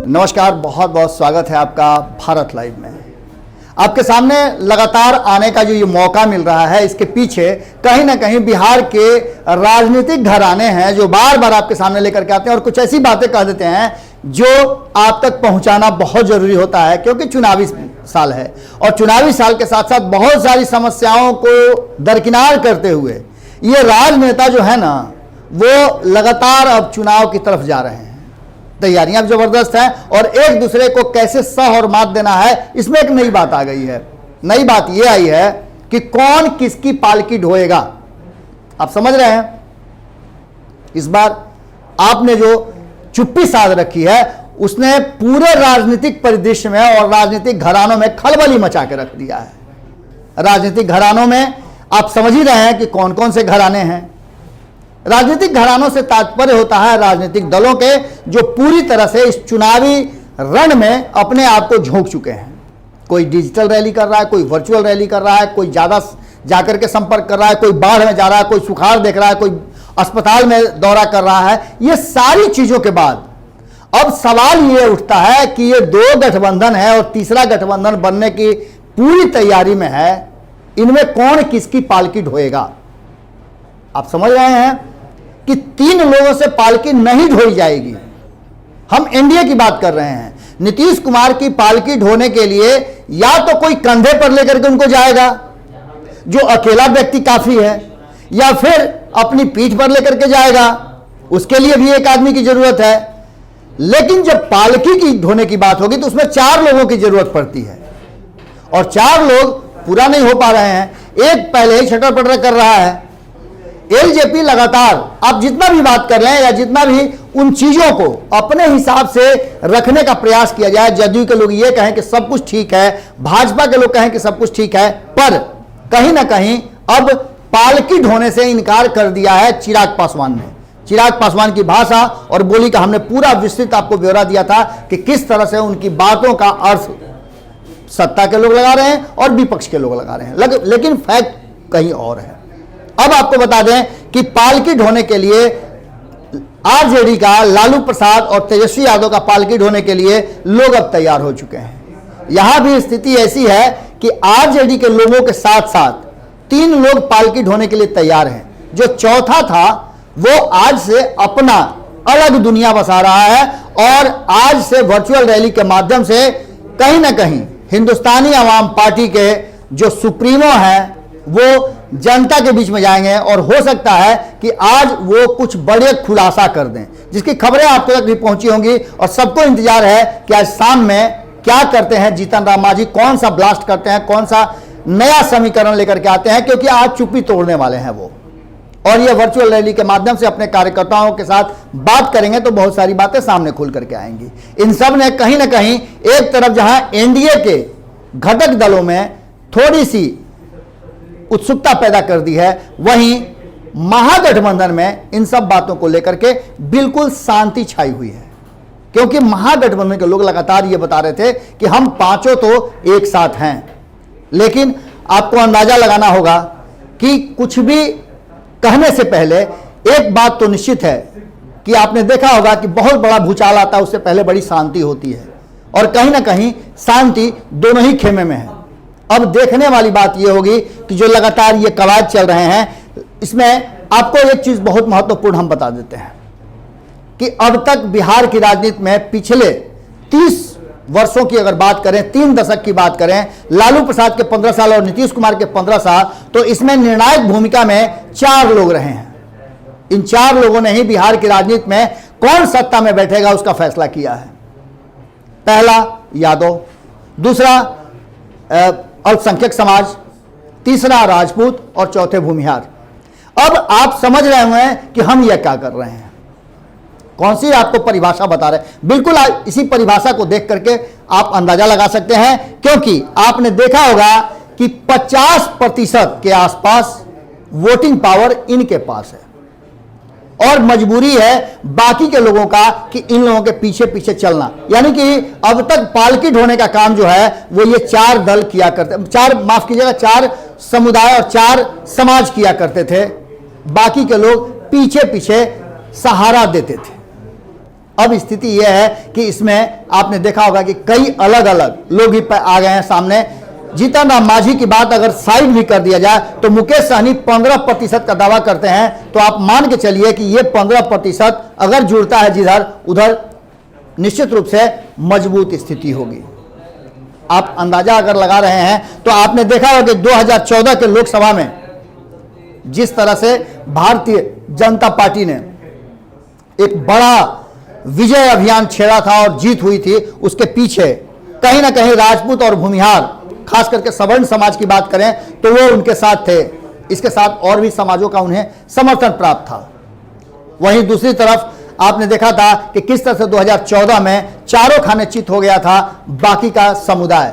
नमस्कार, बहुत बहुत स्वागत है आपका भारत लाइव में। आपके सामने लगातार आने का जो ये मौका मिल रहा है, इसके पीछे कहीं ना कहीं बिहार के राजनीतिक घराने हैं जो बार बार आपके सामने लेकर के आते हैं और कुछ ऐसी बातें कह देते हैं जो आप तक पहुंचाना बहुत जरूरी होता है, क्योंकि चुनावी साल है और चुनावी साल के साथ साथ बहुत सारी समस्याओं को दरकिनार करते हुए ये राजनेता जो है ना, वो लगातार अब चुनाव की तरफ जा रहे हैं। तैयारियां जबरदस्त हैं और एक दूसरे को कैसे सह और मात देना है, इसमें एक नई बात आ गई है। नई बात यह आई है कि कौन किसकी पालकी ढोएगा। आप समझ रहे हैं, इस बार आपने जो चुप्पी साध रखी है उसने पूरे राजनीतिक परिदृश्य में और राजनीतिक घरानों में खलबली मचा के रख दिया है। राजनीतिक घरानों में आप समझ ही रहे हैं कि कौन कौन से घराने हैं। राजनीतिक घरानों से तात्पर्य होता है राजनीतिक दलों के जो पूरी तरह से इस चुनावी रण में अपने आप को झोंक चुके हैं। कोई डिजिटल रैली कर रहा है, कोई वर्चुअल रैली कर रहा है, कोई ज्यादा जाकर के संपर्क कर रहा है, कोई बाढ़ में जा रहा है, कोई सुखाड़ देख रहा है, कोई अस्पताल में दौरा कर रहा है। ये सारी चीजों के बाद अब सवाल ये उठता है कि ये दो गठबंधन है और तीसरा गठबंधन बनने की पूरी तैयारी में है, इनमें कौन किसकी पालकी ढोएगा। आप समझ रहे हैं कि तीन लोगों से पालकी नहीं ढोई जाएगी। हम एनडीए की बात कर रहे हैं। नीतीश कुमार की पालकी ढोने के लिए या तो कोई कंधे पर लेकर के उनको जाएगा, जो अकेला व्यक्ति काफी है, या फिर अपनी पीठ पर लेकर के जाएगा, उसके लिए भी एक आदमी की जरूरत है। लेकिन जब पालकी की ढोने की बात होगी तो उसमें चार लोगों की जरूरत पड़ती है और चार लोग पूरा नहीं हो पा रहे हैं। एक पहले ही छटर पटर कर रहा है। एलजेपी लगातार आप जितना भी बात कर रहे हैं या जितना भी उन चीजों को अपने हिसाब से रखने का प्रयास किया जाए, जदयू के लोग ये कहें कि सब कुछ ठीक है, भाजपा के लोग कहें कि सब कुछ ठीक है, पर कहीं ना कहीं अब पालकी ढोने से इनकार कर दिया है चिराग पासवान ने। चिराग पासवान की भाषा और बोली का हमने पूरा विस्तृत आपको ब्यौरा दिया था कि किस तरह से उनकी बातों का अर्थ सत्ता के लोग लगा रहे हैं और विपक्ष के लोग लगा रहे हैं, लेकिन फैक्ट कहीं और है। अब आपको बता दें कि पालकी ढोने के लिए आरजेडी का लालू प्रसाद और तेजस्वी यादव का पालकी ढोने के लिए लोग अब तैयार हो चुके हैं। यहां भी स्थिति ऐसी है कि आरजेडी के लोगों के साथ साथ तीन लोग पालकी ढोने के लिए तैयार हैं। जो चौथा था वो आज से अपना अलग दुनिया बसा रहा है और आज से वर्चुअल रैली के माध्यम से कहीं ना कहीं हिंदुस्तानी आवाम पार्टी के जो सुप्रीमो हैं वो जनता के बीच में जाएंगे और हो सकता है कि आज वो कुछ बड़े खुलासा कर दें, जिसकी खबरें आप तक भी पहुंची होंगी और सबको इंतजार है कि आज शाम में क्या करते हैं जीतन राम मांझी, कौन सा ब्लास्ट करते हैं, कौन सा नया समीकरण लेकर के आते हैं, क्योंकि आज चुप्पी तोड़ने वाले हैं वो। और ये वर्चुअल रैली के माध्यम से अपने कार्यकर्ताओं के साथ बात करेंगे तो बहुत सारी बातें सामने खुल करके आएंगी। इन सब ने कहीं ना कहीं एक तरफ जहां एनडीए के घटक दलों में थोड़ी सी उत्सुकता पैदा कर दी है, वहीं महागठबंधन में इन सब बातों को लेकर के बिल्कुल शांति छाई हुई है। क्योंकि महागठबंधन के लोग लगातार ये बता रहे थे कि हम पांचों तो एक साथ हैं, लेकिन आपको अंदाजा लगाना होगा कि कुछ भी कहने से पहले एक बात तो निश्चित है कि आपने देखा होगा कि बहुत बड़ा भूचाल आता है, उससे पहले बड़ी शांति होती है और कहीं ना कहीं शांति दोनों ही खेमे में है। अब देखने वाली बात यह होगी कि जो लगातार ये कवायद चल रहे हैं, इसमें आपको एक चीज बहुत महत्वपूर्ण हम बता देते हैं कि अब तक बिहार की राजनीति में पिछले 30 वर्षों की अगर बात करें, 3 दशक की बात करें, लालू प्रसाद के 15 साल और नीतीश कुमार के 15 साल, तो इसमें निर्णायक भूमिका में 4 लोग रहे हैं। इन 4 लोगों ने ही बिहार की राजनीति में कौन सत्ता में बैठेगा उसका फैसला किया है। पहला यादव, दूसरा अल्पसंख्यक समाज, तीसरा राजपूत और चौथे भूमिहार। अब आप समझ रहे हैं कि हम यह क्या कर रहे हैं, कौन सी आपको परिभाषा बता रहे हैं। बिल्कुल इसी परिभाषा को देख करके आप अंदाजा लगा सकते हैं, क्योंकि आपने देखा होगा कि 50% के आसपास वोटिंग पावर इनके पास है और मजबूरी है बाकी के लोगों का कि इन लोगों के पीछे पीछे चलना। यानी कि अब तक पालकी ढोने का काम जो है वो ये 4 दल किया करते, 4 समुदाय और 4 समाज किया करते थे, बाकी के लोग पीछे पीछे सहारा देते थे। अब स्थिति यह है कि इसमें आपने देखा होगा कि कई अलग अलग लोग ही आ गए हैं सामने। जीतन राम मांझी की बात अगर साइड भी कर दिया जाए तो मुकेश सहनी 15% का दावा करते हैं, तो आप मान के चलिए कि ये 15% अगर जुड़ता है जिधर उधर निश्चित रूप से मजबूत स्थिति होगी। आप अंदाजा अगर लगा रहे हैं तो आपने देखा होगा कि 2014 के लोकसभा में जिस तरह से भारतीय जनता पार्टी ने एक बड़ा विजय अभियान छेड़ा था और जीत हुई थी, उसके पीछे कहीं ना कहीं राजपूत और भूमिहार, खास करके सवर्ण समाज की बात करें तो वो उनके साथ थे। इसके साथ और भी समाजों का उन्हें समर्थन प्राप्त था। वहीं दूसरी तरफ आपने देखा था कि किस तरह से 2014 में चारों खाने चित हो गया था बाकी का समुदाय।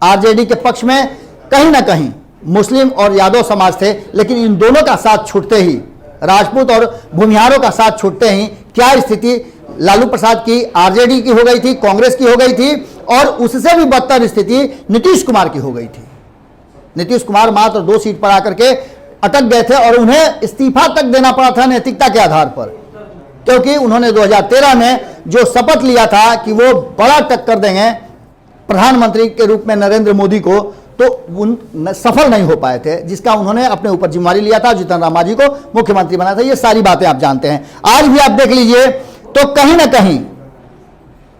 आरजेडी के पक्ष में कहीं ना कहीं मुस्लिम और यादव समाज थे, लेकिन इन दोनों का साथ छूटते ही, राजपूत और भूमिहारों का साथ छूटते ही क्या स्थिति लालू प्रसाद की आरजेडी की हो गई थी, कांग्रेस की हो गई थी, और उससे भी बदतर स्थिति नीतीश कुमार की हो गई थी। नीतीश कुमार मात्र 2 सीट पर आकर के अटक गए थे और उन्हें इस्तीफा तक देना पड़ा था नैतिकता के आधार पर, क्योंकि उन्होंने 2013 में जो शपथ लिया था कि वो बड़ा टक्कर देंगे प्रधानमंत्री के रूप में नरेंद्र मोदी को, तो उन सफल नहीं हो पाए थे, जिसका उन्होंने अपने ऊपर जिम्मेवारी लिया था। जीतन राम मांझी को मुख्यमंत्री बनाया था। ये सारी बातें आप जानते हैं। आज भी आप देख लीजिए तो कहीं ना कहीं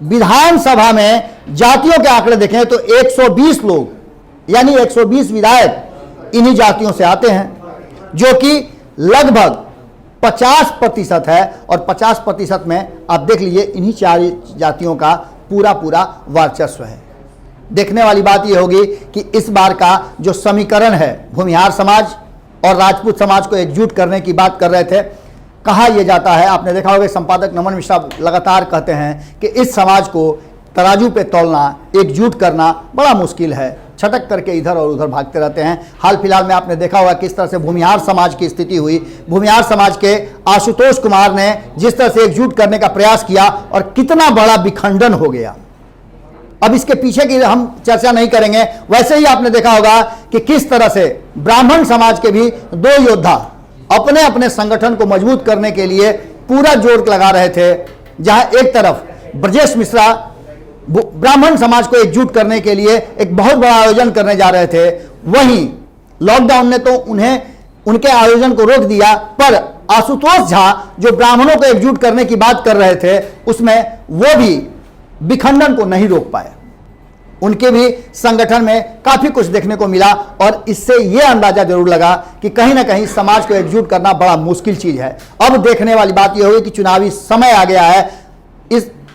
विधानसभा में जातियों के आंकड़े देखें तो 120 लोग यानी 120 विधायक इन्हीं जातियों से आते हैं, जो कि लगभग 50% है। और 50% में आप देख लीजिए इन्हीं 4 जातियों का पूरा वर्चस्व है। देखने वाली बात यह होगी कि इस बार का जो समीकरण है, भूमिहार समाज और राजपूत समाज को एकजुट करने की बात कर रहे थे, कहा यह जाता है। आपने देखा होगा संपादक नमन मिश्रा लगातार कहते हैं कि इस समाज को तराजू पे तौलना, एकजुट करना बड़ा मुश्किल है, छटक करके इधर और उधर भागते रहते हैं। हाल फिलहाल में आपने देखा होगा किस तरह से भूमिहार समाज की स्थिति हुई। भूमिहार समाज के आशुतोष कुमार ने जिस तरह से एकजुट करने का प्रयास किया और कितना बड़ा विखंडन हो गया। अब इसके पीछे की हम चर्चा नहीं करेंगे। वैसे ही आपने देखा होगा कि किस तरह से ब्राह्मण समाज के भी 2 योद्धा अपने अपने संगठन को मजबूत करने के लिए पूरा जोर लगा रहे थे। जहां एक तरफ ब्रजेश मिश्रा ब्राह्मण समाज को एकजुट करने के लिए एक बहुत बड़ा आयोजन करने जा रहे थे, वहीं लॉकडाउन ने तो उनके आयोजन को रोक दिया, पर आशुतोष झा जो ब्राह्मणों को एकजुट करने की बात कर रहे थे उसमें वो भी विखंडन को नहीं रोक पाए। उनके भी संगठन में काफी कुछ देखने को मिला और इससे यह अंदाजा जरूर लगा कि कहीं ना कहीं समाज को एकजुट करना बड़ा मुश्किल चीज है। अब देखने वाली बात यह होगी कि चुनावी समय आ गया है।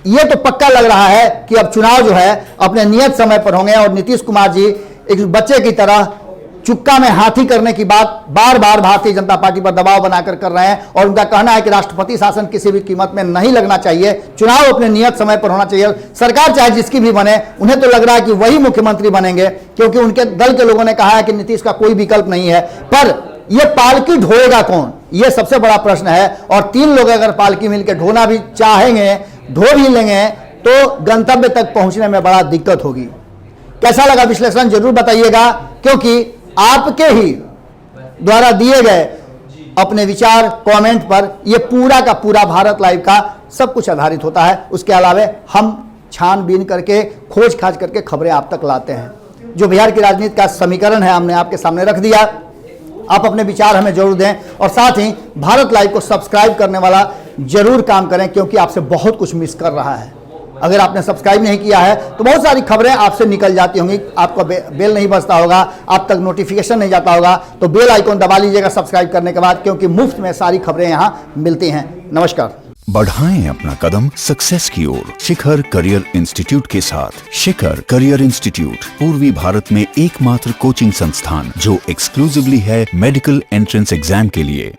ये तो पक्का लग रहा है कि अब चुनाव जो है अपने नियत समय पर होंगे और नीतीश कुमार जी एक बच्चे की तरह चुक्का में हाथी करने की बात बार बार भारतीय जनता पार्टी पर दबाव बनाकर कर रहे हैं। और उनका कहना है कि राष्ट्रपति शासन किसी भी कीमत में नहीं लगना चाहिए, चुनाव अपने नियत समय पर होना चाहिए। सरकार चाहे जिसकी भी बने, उन्हें तो लग रहा है कि वही मुख्यमंत्री बनेंगे, क्योंकि उनके दल के लोगों ने कहा है कि नीतीश का कोई विकल्प नहीं है। पर यह पालकी ढोएगा कौन, यह सबसे बड़ा प्रश्न है। और 3 लोग अगर पालकी मिलकर ढोना भी चाहेंगे, ढो भी लेंगे, तो गंतव्य तक पहुंचने में बड़ा दिक्कत होगी। कैसा लगा विश्लेषण जरूर बताइएगा, क्योंकि आपके ही द्वारा दिए गए अपने विचार कमेंट पर यह पूरा का पूरा भारत लाइव का सब कुछ आधारित होता है। उसके अलावा हम छानबीन करके खोज खाज करके खबरें आप तक लाते हैं। जो बिहार की राजनीति का समीकरण है हमने आपके सामने रख दिया। आप अपने विचार हमें जरूर दें और साथ ही भारत लाइव को सब्सक्राइब करने वाला जरूर काम करें, क्योंकि आपसे बहुत कुछ मिस कर रहा है। अगर आपने सब्सक्राइब नहीं किया है तो बहुत सारी खबरें आपसे निकल जाती होंगी, आपका बेल नहीं बजता होगा, आप तक नोटिफिकेशन नहीं जाता होगा, तो बेल आइकॉन दबा लीजिएगा सब्सक्राइब करने के बाद, क्योंकि मुफ्त में सारी खबरें यहां मिलती हैं। नमस्कार। बढ़ाएं अपना कदम सक्सेस की ओर शिखर करियर इंस्टीट्यूट के साथ। शिखर करियर इंस्टीट्यूट पूर्वी भारत में एकमात्र कोचिंग संस्थान जो एक्सक्लूसिवली है मेडिकल एंट्रेंस एग्जाम के लिए।